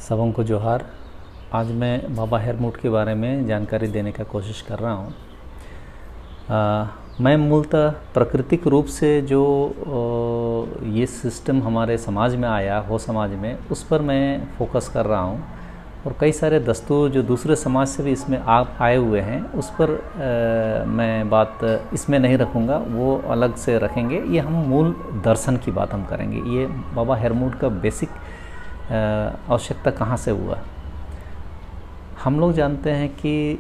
सबों को जोहार। आज मैं बाबा हेरमूट के बारे में जानकारी देने का कोशिश कर रहा हूँ। मैं मूलतः प्राकृतिक रूप से जो ये सिस्टम हमारे समाज में आया हो समाज में उस पर मैं फोकस कर रहा हूँ, और कई सारे दस्तूर जो दूसरे समाज से भी इसमें आए हुए हैं उस पर मैं बात इसमें नहीं रखूँगा, वो अलग से रखेंगे। ये हम मूल दर्शन की बात हम करेंगे। ये बाबा हेरमूट का बेसिक आवश्यकता कहाँ से हुआ। हम लोग जानते हैं कि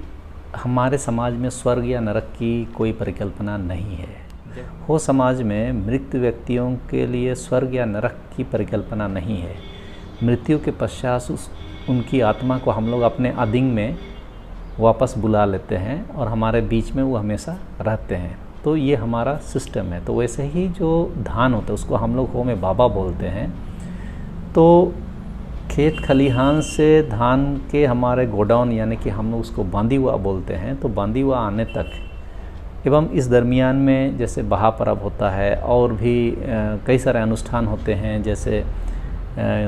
हमारे समाज में स्वर्ग या नरक की कोई परिकल्पना नहीं है। हो समाज में मृत व्यक्तियों के लिए स्वर्ग या नरक की परिकल्पना नहीं है। मृत्यु के पश्चात उनकी आत्मा को हम लोग अपने आदिंग में वापस बुला लेते हैं और हमारे बीच में वो हमेशा रहते हैं। तो ये हमारा सिस्टम है। तो वैसे ही जो धान होता है उसको हम लोग हो में बाबा बोलते हैं। तो खेत खलिहान से धान के हमारे गोडाउन यानी कि हम लोग उसको बांदी हुआ बोलते हैं, तो बांदी हुआ आने तक एवं इस दरमियान में जैसे बहा पर्व होता है और भी कई सारे अनुष्ठान होते हैं, जैसे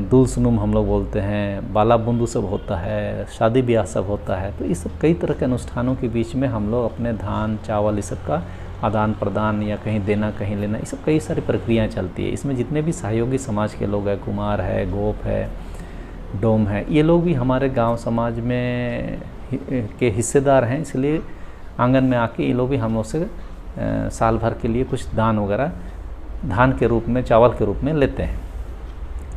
दूल सुनुम हम लोग बोलते हैं, बाला बूंदू सब होता है, शादी ब्याह सब होता है। तो ये सब कई तरह के अनुष्ठानों के बीच में हम लोग अपने धान चावल इस सब का आदान प्रदान या कहीं देना कहीं लेना, ये सब कई सारी प्रक्रियाएँ चलती है। इसमें जितने भी सहयोगी समाज के लोग हैं, कुमार है, गोप है, डोम है, ये लोग भी हमारे गांव समाज में के हिस्सेदार हैं। इसलिए आंगन में आके ये लोग भी हम लोग से साल भर के लिए कुछ दान वगैरह धान के रूप में, चावल के रूप में लेते हैं।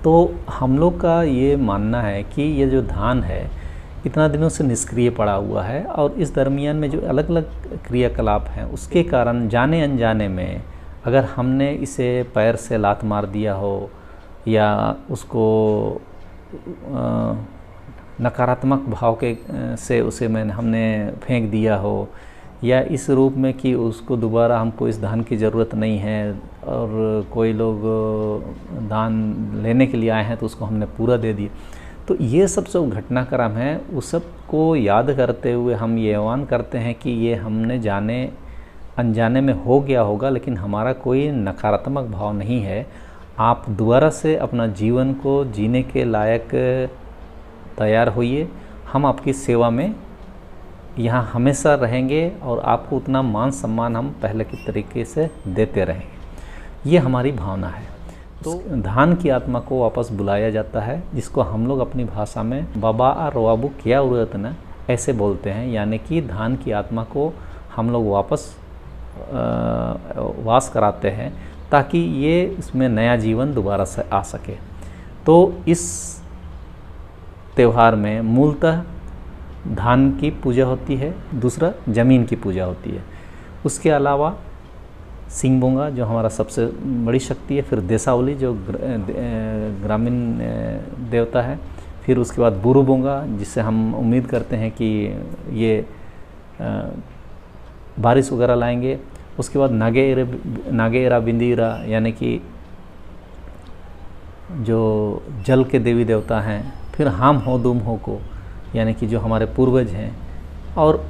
तो हम लोग का ये मानना है कि ये जो धान है इतना दिनों से निष्क्रिय पड़ा हुआ है, और इस दरमियान में जो अलग अलग क्रियाकलाप हैं उसके कारण जाने अनजाने में अगर हमने इसे पैर से लात मार दिया हो या उसको नकारात्मक भाव के से उसे हमने फेंक दिया हो, या इस रूप में कि उसको दोबारा हमको इस धान की ज़रूरत नहीं है और कोई लोग धान लेने के लिए आए हैं तो उसको हमने पूरा दे दिया। तो ये सब घटनाक्रम है, उस सब को याद करते हुए हम ये आह्वान करते हैं कि ये हमने जाने अनजाने में हो गया होगा, लेकिन हमारा कोई नकारात्मक भाव नहीं है। आप दोबारा से अपना जीवन को जीने के लायक तैयार होइए। हम आपकी सेवा में यहाँ हमेशा रहेंगे और आपको उतना मान सम्मान हम पहले के तरीके से देते रहेंगे। ये हमारी भावना है। तो धान की आत्मा को वापस बुलाया जाता है, जिसको हम लोग अपनी भाषा में बाबा रोआबू क्या उरत न ऐसे बोलते हैं, यानी कि धान की आत्मा को हम लोग वापस वास कराते हैं ताकि ये इसमें नया जीवन दोबारा से आ सके। तो इस त्यौहार में मूलतः धान की पूजा होती है, दूसरा ज़मीन की पूजा होती है। उसके अलावा सिंगबोंगा जो हमारा सबसे बड़ी शक्ति है, फिर देसावली जो ग्रामीण देवता है, फिर उसके बाद बुरुबोंगा जिससे हम उम्मीद करते हैं कि ये बारिश वगैरह लाएंगे। उसके बाद नागेरा बिंदीरा यानी कि जो जल के देवी देवता हैं, फिर हम हो दुम हो को यानी कि जो हमारे पूर्वज हैं, और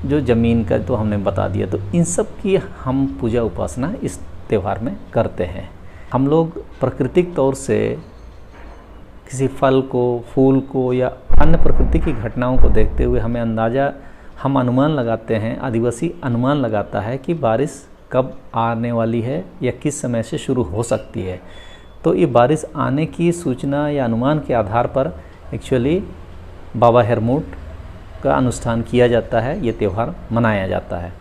जो ज़मीन का तो हमने बता दिया। तो इन सब की हम पूजा उपासना इस त्यौहार में करते हैं। हम लोग प्राकृतिक तौर से किसी फल को, फूल को या अन्य प्रकृति की घटनाओं को देखते हुए हम अनुमान लगाते हैं, आदिवासी अनुमान लगाता है कि बारिश कब आने वाली है या किस समय से शुरू हो सकती है। तो ये बारिश आने की सूचना या अनुमान के आधार पर एक्चुअली बाबा हेरमूट का अनुष्ठान किया जाता है, ये त्यौहार मनाया जाता है।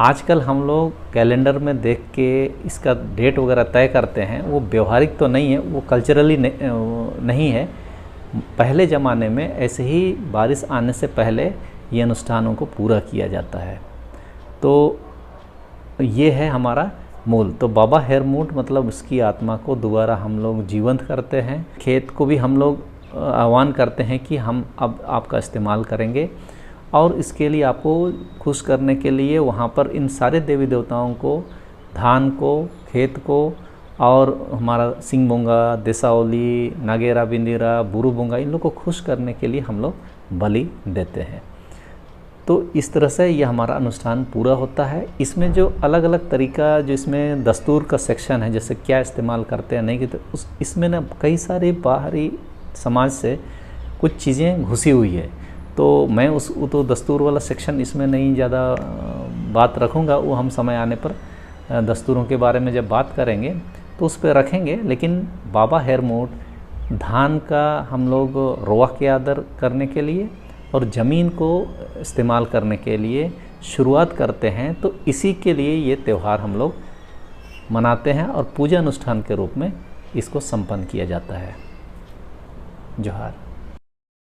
आजकल हम लोग कैलेंडर में देख के इसका डेट वगैरह तय करते हैं, वो व्यवहारिक तो नहीं है, वो कल्चरली नहीं है। पहले ज़माने में ऐसे ही बारिश आने से पहले ये अनुष्ठानों को पूरा किया जाता है। तो ये है हमारा मूल। तो बाबा हेरमूट मतलब उसकी आत्मा को दोबारा हम लोग जीवंत करते हैं। खेत को भी हम लोग आह्वान करते हैं कि हम अब आपका इस्तेमाल करेंगे, और इसके लिए आपको खुश करने के लिए वहाँ पर इन सारे देवी देवताओं को, धान को, खेत को, और हमारा सिंगबोंगा, देसावली, नागेरा बिंदीरा, बुरुबोंगा, इन लोग को खुश करने के लिए हम लोग बलि देते हैं। तो इस तरह से ये हमारा अनुष्ठान पूरा होता है। इसमें जो अलग अलग तरीका, जो इसमें दस्तूर का सेक्शन है, जैसे क्या इस्तेमाल करते हैं नहीं, तो इसमें ना कई सारे बाहरी समाज से कुछ चीज़ें घुसी हुई है। तो मैं उस तो दस्तूर वाला सेक्शन इसमें नहीं ज़्यादा बात रखूँगा, वो हम समय आने पर दस्तूरों के बारे में जब बात करेंगे तो उस पर रखेंगे। लेकिन बाबा हेरमोट धान का हम लोग रोआ के आदर करने के लिए और ज़मीन को इस्तेमाल करने के लिए शुरुआत करते हैं, तो इसी के लिए ये त्यौहार हम लोग मनाते हैं और पूजा अनुष्ठान के रूप में इसको संपन्न किया जाता है। जोहार।